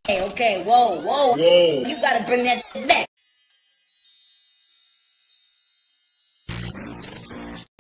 Okay, whoa. You gotta bring that shit back.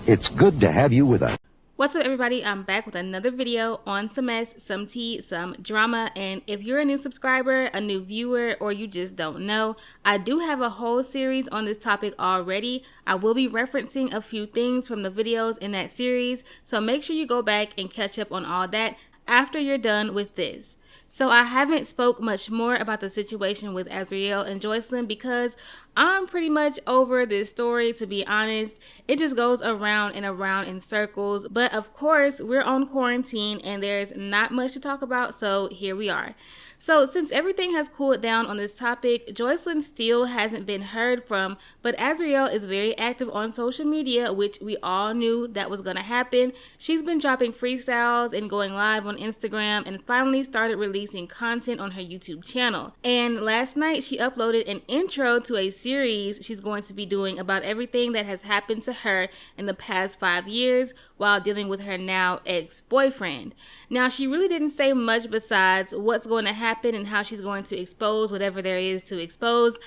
It's good to have you with us. What's up, everybody? I'm back with another video on some mess, some tea, some drama. And if you're a new subscriber, a new viewer, or you just don't know, I do have a whole series on this topic already. I will be referencing a few things from the videos in that series, so make sure you go back and catch up on all that after you're done with this. So I haven't spoke much more about the situation with Azriel and Joycelyn because I'm pretty much over this story, to be honest. It just goes around and around in circles. But of course, we're on quarantine and there's not much to talk about, so here we are. So since everything has cooled down on this topic, Joycelyn still hasn't been heard from, but Azriel is very active on social media, which we all knew that was going to happen. She's been dropping freestyles and going live on Instagram and finally started releasing content on her YouTube channel. And last night she uploaded an intro to a series she's going to be doing about everything that has happened to her in the past 5 years while dealing with her now ex-boyfriend. Now, she really didn't say much besides what's going to happen and how she's going to expose whatever there is to expose.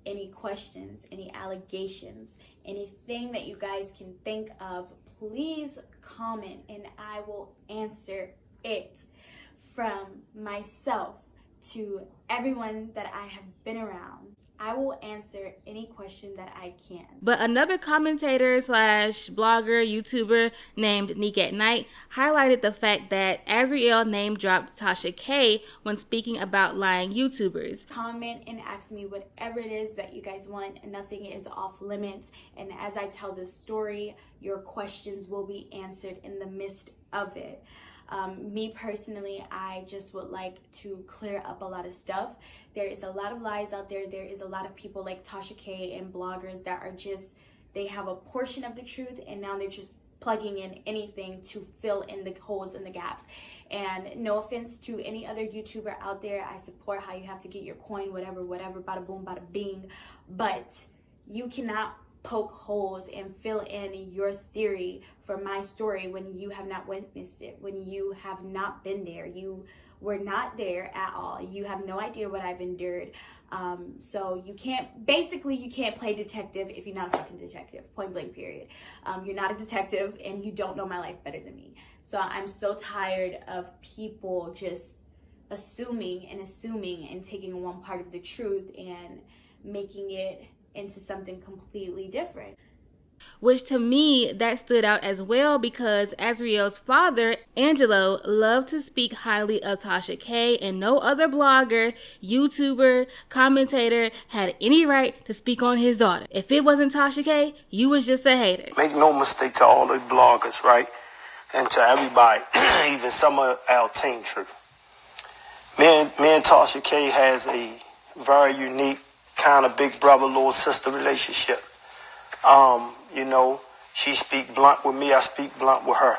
Any questions, any allegations, anything that you guys can think of, please comment and I will answer it. From myself to everyone that I have been around, I will answer any question that I can. But another commentator slash blogger, YouTuber named Nick at Night highlighted the fact that Azriel name dropped Tasha K when speaking about lying YouTubers. Comment and ask me whatever it is that you guys want, and nothing is off limits. And as I tell this story, your questions will be answered in the midst of it. Me personally, I just would like to clear up a lot of stuff. There is a lot of lies out there. There is a lot of people like Tasha K and bloggers that are just, they have a portion of the truth and now they're just plugging in anything to fill in the holes and the gaps. And no offense to any other YouTuber out there, I support how you have to get your coin, whatever, bada boom, bada bing, but you cannot poke holes and fill in your theory for my story when you have not witnessed it, when you have not been there. You were not there at all. You have no idea what I've endured. So you can't play detective if you're not a fucking detective, point blank period. You're not a detective and you don't know my life better than me. So I'm so tired of people just assuming and taking one part of the truth and making it into something completely different. Which to me, that stood out as well because Azriel's father, Angelo, loved to speak highly of Tasha K, and no other blogger, YouTuber, commentator had any right to speak on his daughter. If it wasn't Tasha K, you was just a hater. Make no mistake to all the bloggers, right? And to everybody, even some of our team true. Me and Tasha K has a very unique kind of big brother, little sister relationship. You know, she speak blunt with me, I speak blunt with her.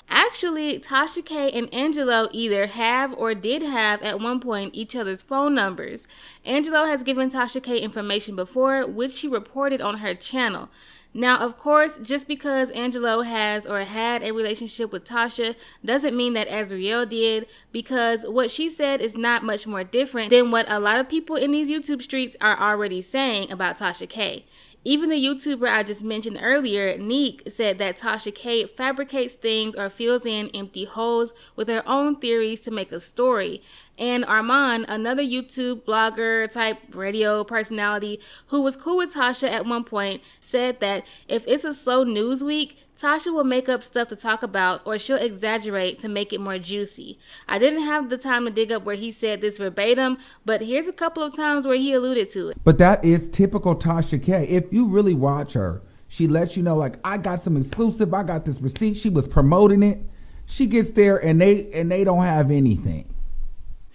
Actually, Tasha K and Angelo either have or did have at one point each other's phone numbers. Angelo has given Tasha K information before, which she reported on her channel. Now, of course, just because Angelo has or had a relationship with Tasha doesn't mean that Azriel did, because what she said is not much more different than what a lot of people in these YouTube streets are already saying about Tasha K. Even the YouTuber I just mentioned earlier, Neek, said that Tasha K fabricates things or fills in empty holes with her own theories to make a story. And Armand, another YouTube blogger type radio personality who was cool with Tasha at one point, said that if it's a slow news week, Tasha will make up stuff to talk about or she'll exaggerate to make it more juicy. I didn't have the time to dig up where he said this verbatim, but here's a couple of times where he alluded to it. But that is typical Tasha K. If you really watch her, she lets you know, like, I got some exclusive, I got this receipt, she was promoting it. She gets there and they don't have anything.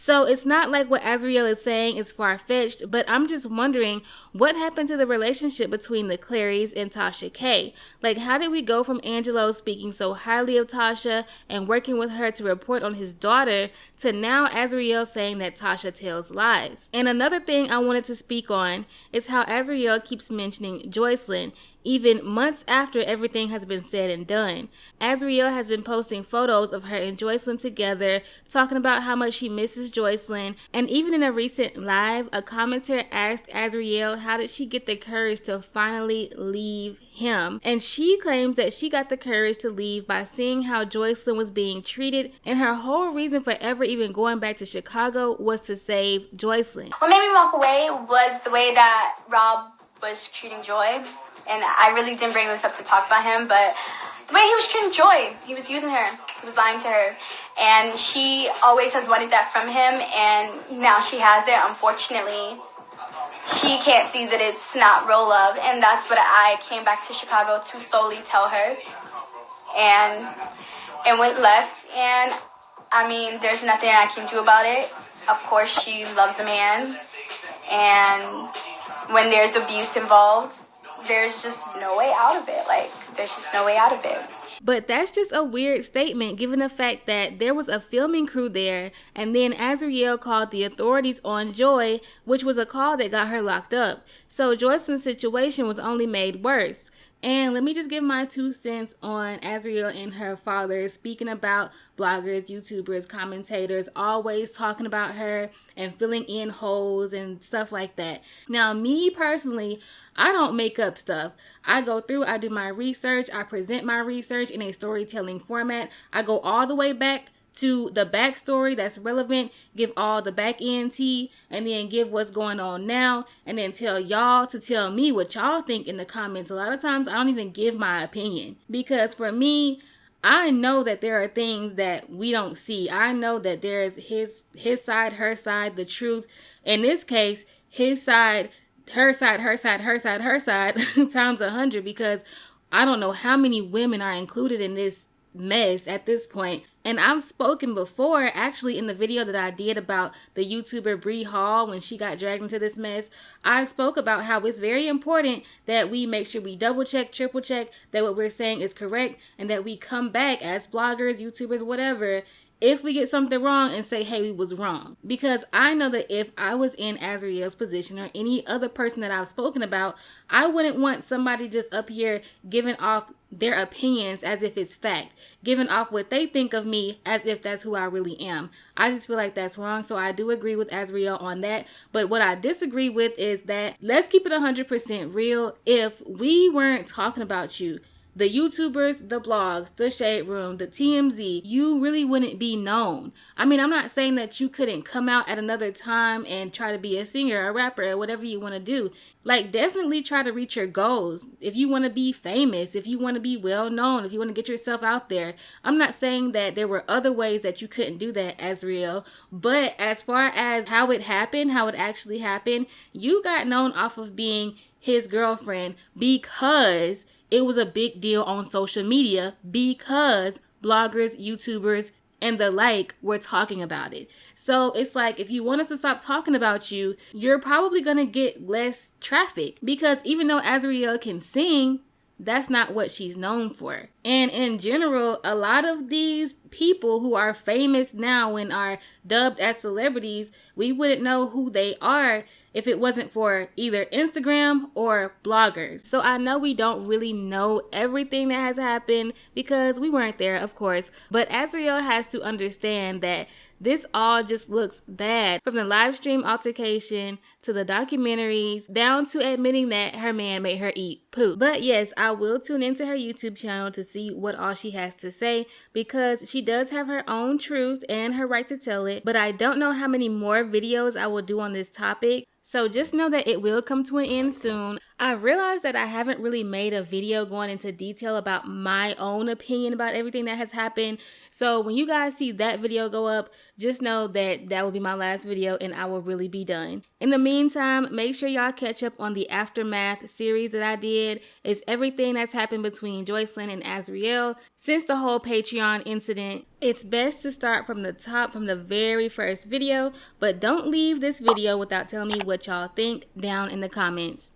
So it's not like what Azriel is saying is far-fetched, but I'm just wondering what happened to the relationship between the Clarys and Tasha K. Like, how did we go from Angelo speaking so highly of Tasha and working with her to report on his daughter to now Azriel saying that Tasha tells lies? And another thing I wanted to speak on is how Azriel keeps mentioning Joycelyn, even months after everything has been said and done. Azriel has been posting photos of her and Joycelyn together, talking about how much she misses Joycelyn, and even in a recent live, a commenter asked Azriel how did she get the courage to finally leave him, and she claims that she got the courage to leave by seeing how Joycelyn was being treated, and her whole reason for ever even going back to Chicago was to save Joycelyn. What made me walk away was the way that Rob was treating Joy, and I really didn't bring this up to talk about him, but the way he was treating Joy, he was using her, he was lying to her, and she always has wanted that from him, and now she has it. Unfortunately, she can't see that it's not real love, and that's what I came back to Chicago to solely tell her, and went left, and I mean, there's nothing I can do about it. Of course, she loves a man, and when there's abuse involved, there's just no way out of it. Like, there's just no way out of it. But that's just a weird statement given the fact that there was a filming crew there, and then Azriel called the authorities on Joy, which was a call that got her locked up. So Joycelyn's situation was only made worse. And let me just give my 2 cents on Azriel and her father speaking about bloggers, YouTubers, commentators, always talking about her and filling in holes and stuff like that. Now, me personally, I don't make up stuff. I go through, I do my research, I present my research in a storytelling format. I go all the way back to the backstory that's relevant, give all the back end tea, and then give what's going on now, and then tell y'all to tell me what y'all think in the comments. A lot of times I don't even give my opinion, because for me, I know that there are things that we don't see. I know that there's his side, her side, the truth. In this case, his side, her side, her side, her side, her side times 100, because I don't know how many women are included in this mess at this point. And I've spoken before, actually, in the video that I did about the YouTuber Bree Hall when she got dragged into this mess. I spoke about how it's very important that we make sure we double check, triple check that what we're saying is correct, and that we come back as bloggers, YouTubers, whatever, if we get something wrong and say, hey, we was wrong. Because I know that if I was in Azriel's position or any other person that I've spoken about, I wouldn't want somebody just up here giving off their opinions as if it's fact, giving off what they think of me as if that's who I really am. I just feel like that's wrong. So I do agree with Azriel on that. But what I disagree with is that let's keep it 100% real. If we weren't talking about you, the YouTubers, the blogs, the Shade Room, the TMZ, you really wouldn't be known. I mean, I'm not saying that you couldn't come out at another time and try to be a singer, a rapper, or whatever you want to do. Like, definitely try to reach your goals. If you want to be famous, if you want to be well known, if you want to get yourself out there. I'm not saying that there were other ways that you couldn't do that, Azriel. But as far as how it happened, how it actually happened, you got known off of being his girlfriend because it was a big deal on social media, because bloggers, YouTubers, and the like were talking about it. So it's like, if you want us to stop talking about you, you're probably going to get less traffic, because even though Azriel can sing, that's not what she's known for. And in general, a lot of these people who are famous now and are dubbed as celebrities, we wouldn't know who they are if it wasn't for either Instagram or bloggers. So I know we don't really know everything that has happened because we weren't there, of course. But Azriel has to understand that this all just looks bad. From the live stream altercation to the documentaries, down to admitting that her man made her eat poop. But yes, I will tune into her YouTube channel to see what all she has to say, because she does have her own truth and her right to tell it. But I don't know how many more videos I will do on this topic. So just know that it will come to an end soon. I realized that I haven't really made a video going into detail about my own opinion about everything that has happened. So when you guys see that video go up, just know that that will be my last video and I will really be done. In the meantime, make sure y'all catch up on the Aftermath series that I did. It's everything that's happened between Joycelyn and Azriel since the whole Patreon incident. It's best to start from the top, from the very first video, but don't leave this video without telling me what y'all think down in the comments.